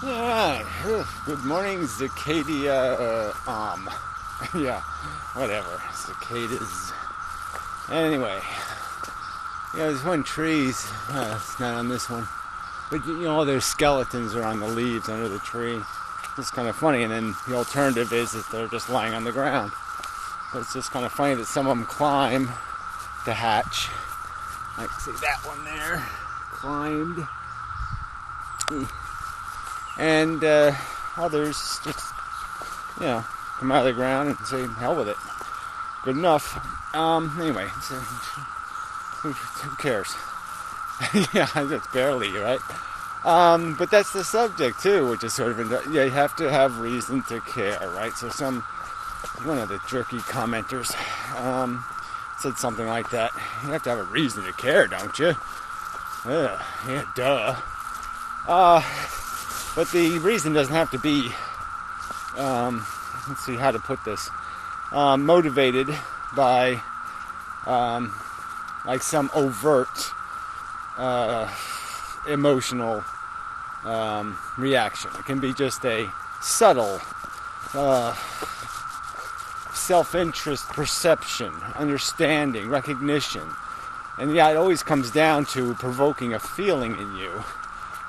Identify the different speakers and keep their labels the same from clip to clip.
Speaker 1: Alright, good morning, Cicadia, yeah, whatever, cicadas. Anyway, there's one trees, it's not on this one, but their skeletons are on the leaves under the tree. It's kind of funny, and then the alternative is that they're just lying on the ground. But it's just kind of funny that some of them climb to hatch. I can see that one there, climbed. And others just, come out of the ground and say, hell with it. Good enough. Anyway, so, who cares? Yeah, that's barely, right? But that's the subject, too, which is sort of, you have to have reason to care, right? So one of the jerky commenters said something like that. You have to have a reason to care, don't you? Yeah, duh. But the reason doesn't have to be, let's see how to put this, motivated by, like some overt, emotional, reaction. It can be just a subtle, self-interest perception, understanding, recognition. And yeah, it always comes down to provoking a feeling in you.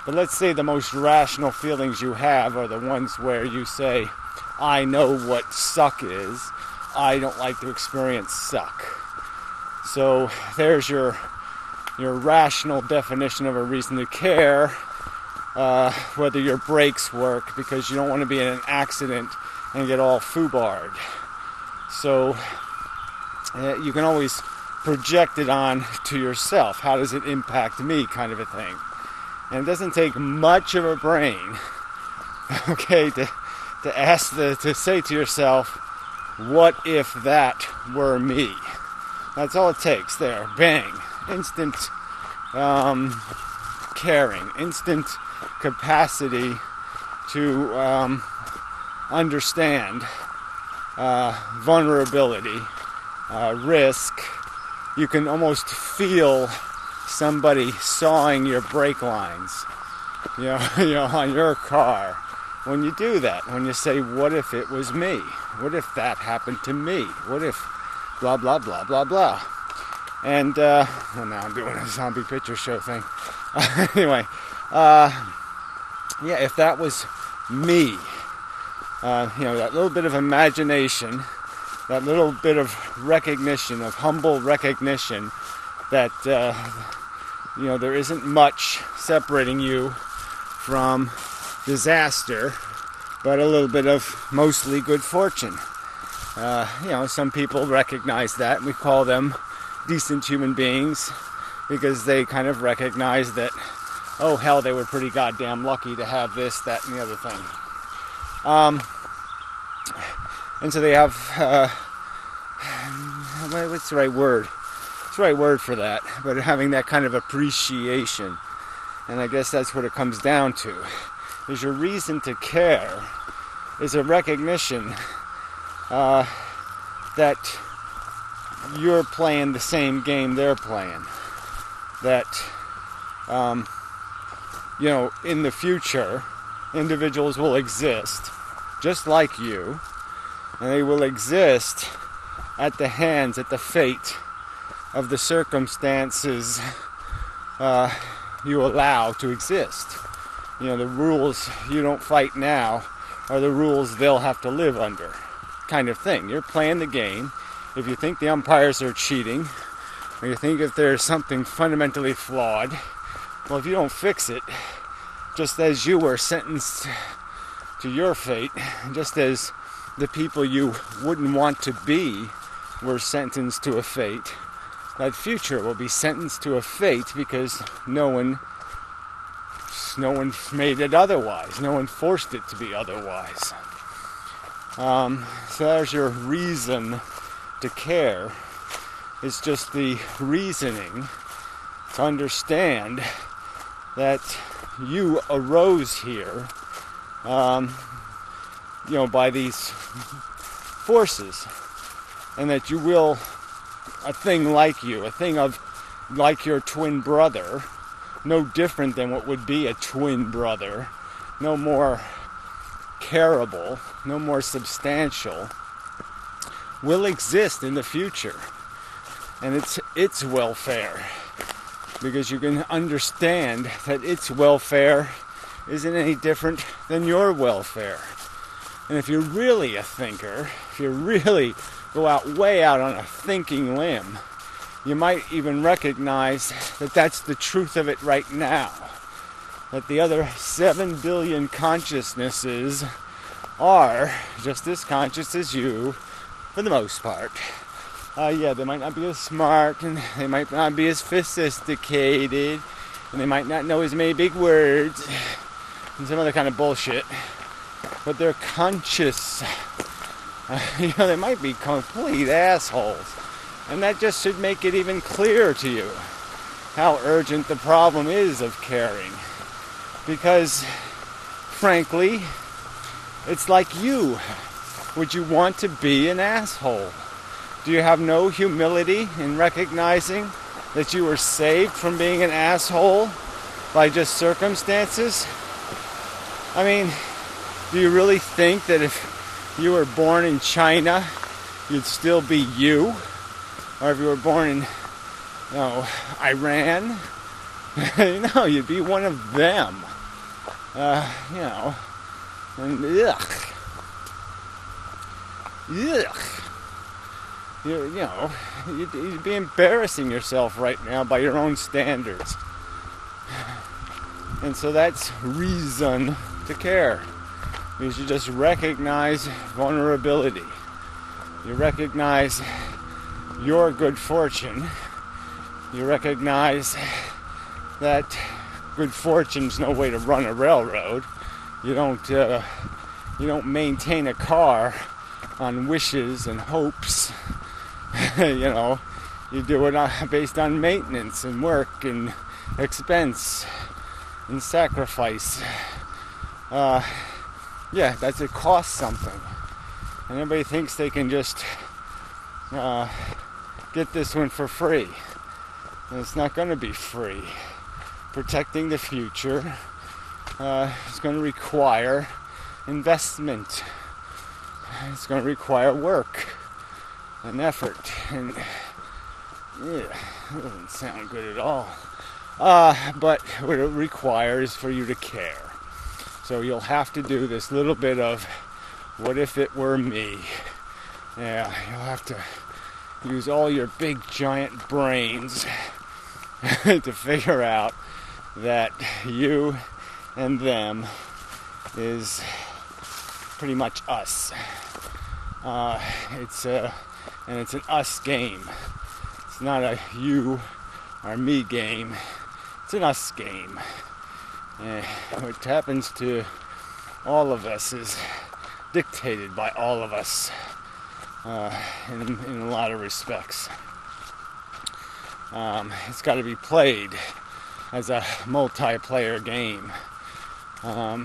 Speaker 1: But let's say the most rational feelings you have are the ones where you say, I know what suck is. I don't like to experience suck. So there's your rational definition of a reason to care, whether your brakes work, because you don't want to be in an accident and get all foobarred. So you can always project it on to yourself. How does it impact me, kind of a thing. And it doesn't take much of a brain, okay, to say to yourself, what if that were me? That's all it takes there. Bang. Instant caring. Instant capacity to understand vulnerability, risk. You can almost feel somebody sawing your brake lines, on your car. When you do that, when you say, what if it was me? What if that happened to me? What if blah, blah, blah, blah, blah? And, well, now I'm doing a zombie picture show thing. Anyway, if that was me, that little bit of imagination, that little bit of recognition, of humble recognition that, there isn't much separating you from disaster, but a little bit of mostly good fortune. Some people recognize that, and we call them decent human beings because they kind of recognize that, oh hell, they were pretty goddamn lucky to have this, that, and the other thing. And so they have, what's the right word? What's the right word for that? But having that kind of appreciation. And I guess that's what it comes down to. Is your reason to care is a recognition that you're playing the same game they're playing. That, in the future, individuals will exist just like you, and they will exist at the hands, at the fate of the circumstances you allow to exist. The rules you don't fight now are the rules they'll have to live under, kind of thing. You're playing the game. If you think the umpires are cheating, or you think if there's something fundamentally flawed, well, if you don't fix it, just as you were sentenced to your fate, just as the people you wouldn't want to be were sentenced to a fate, that future will be sentenced to a fate because no one made it otherwise. No one forced it to be otherwise. So there's your reason to care. It's just the reasoning to understand that you arose here, by these forces, and that you will, a thing like you, a thing of like your twin brother, no different than what would be a twin brother, no more careable, no more substantial, will exist in the future. And it's its welfare. Because you can understand that its welfare isn't any different than your welfare. And if you're really a thinker, if you really go way out on a thinking limb, you might even recognize that that's the truth of it right now. That the other 7 billion consciousnesses are just as conscious as you, for the most part. They might not be as smart, and they might not be as sophisticated, and they might not know as many big words, and some other kind of bullshit. But they're conscious. They might be complete assholes. And that just should make it even clearer to you how urgent the problem is of caring. Because, frankly, it's like you. Would you want to be an asshole? Do you have no humility in recognizing that you were saved from being an asshole by just circumstances? I mean, do you really think that if you were born in China, you'd still be you? Or if you were born in, Iran, you'd be one of them. And you'd be embarrassing yourself right now by your own standards. And so that's reason to care. Because you just recognize vulnerability. You recognize your good fortune. You recognize that good fortune's no way to run a railroad. You don't maintain a car on wishes and hopes. You do it based on maintenance and work and expense and sacrifice. It costs something. And everybody thinks they can just get this one for free. And it's not going to be free. Protecting the future is going to require investment. It's going to require work and effort. And it doesn't sound good at all. But what it requires for you to care. So you'll have to do this little bit of, what if it were me? Yeah, you'll have to use all your big giant brains to figure out that you and them is pretty much us. It's an us game. It's not a you or me game. It's an us game. What happens to all of us is dictated by all of us in a lot of respects. It's got to be played as a multiplayer game. Or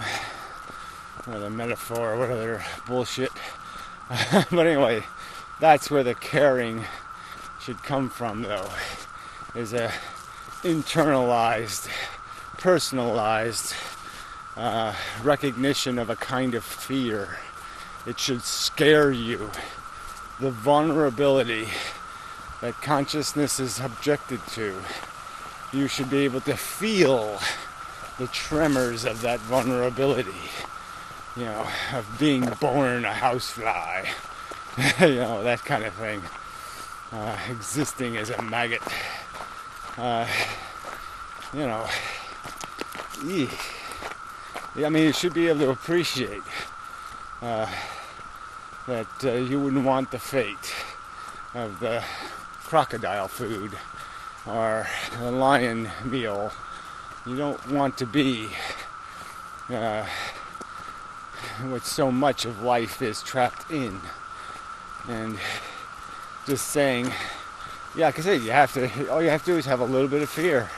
Speaker 1: the metaphor, or whatever bullshit. But anyway, that's where the caring should come from, though, is a internalized, personalized recognition of a kind of fear. It should scare you. The vulnerability that consciousness is subjected to. You should be able to feel the tremors of that vulnerability. Of being born a housefly. That kind of thing. Existing as a maggot. You should be able to appreciate that you wouldn't want the fate of the crocodile food or the lion meal. You don't want to be what so much of life is trapped in. And just saying, like I said, all you have to do is have a little bit of fear.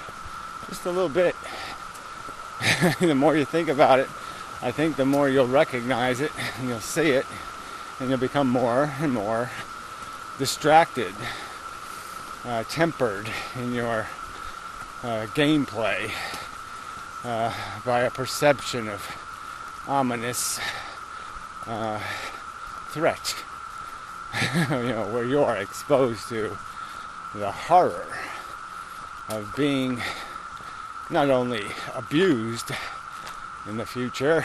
Speaker 1: Just a little bit. The more you think about it, I think the more you'll recognize it, and you'll see it, and you'll become more and more distracted, tempered in your gameplay by a perception of ominous threat. Where you are exposed to the horror of being not only abused in the future,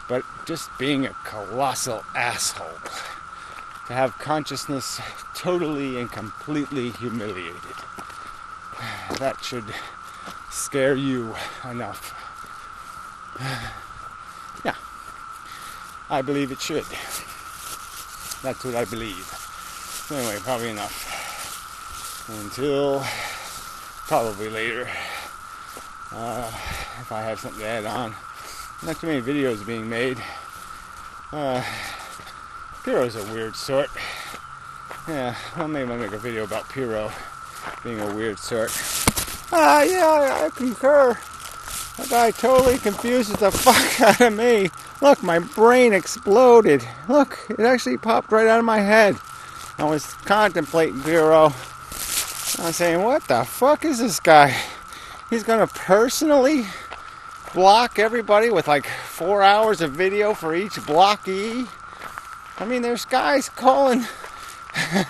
Speaker 1: but just being a colossal asshole. To have consciousness totally and completely humiliated. That should scare you enough. Yeah, I believe it should. That's what I believe. So anyway, probably enough. Until probably later. If I have something to add on. Not too many videos being made. Piro's a weird sort. Yeah, well, maybe I'll make a video about Piro being a weird sort. Yeah, I concur. That guy totally confuses the fuck out of me. Look, my brain exploded. Look, it actually popped right out of my head. I was contemplating Piro. I was saying, what the fuck is this guy? He's gonna personally block everybody with like 4 hours of video for each blockee? I mean, there's guys calling,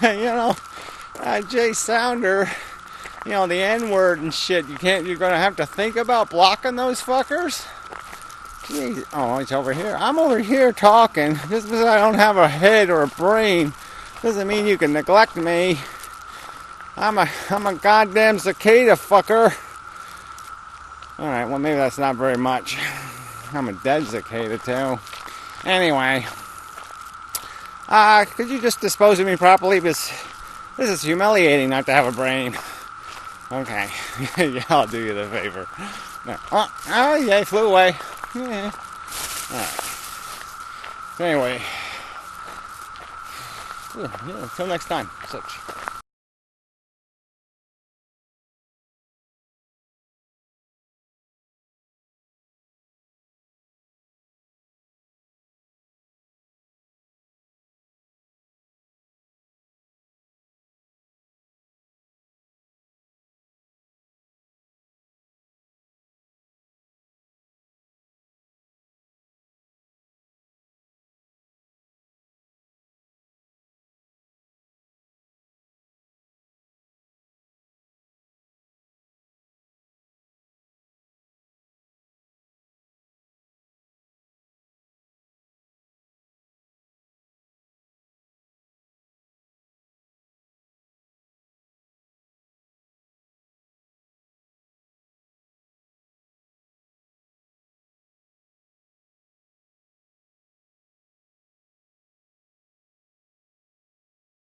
Speaker 1: Jay Sounder, the N-word and shit. You're gonna have to think about blocking those fuckers? Jeez. Oh, he's over here. I'm over here talking. Just because I don't have a head or a brain doesn't mean you can neglect me. I'm a goddamn cicada fucker. Alright, well maybe that's not very much. I'm a dead cicada too. Anyway. Could you just dispose of me properly? Because this is humiliating not to have a brain. Okay. Yeah, I'll do you the favor. No. Oh, yeah, he flew away. Yeah. Alright. So anyway. Until next time. Such.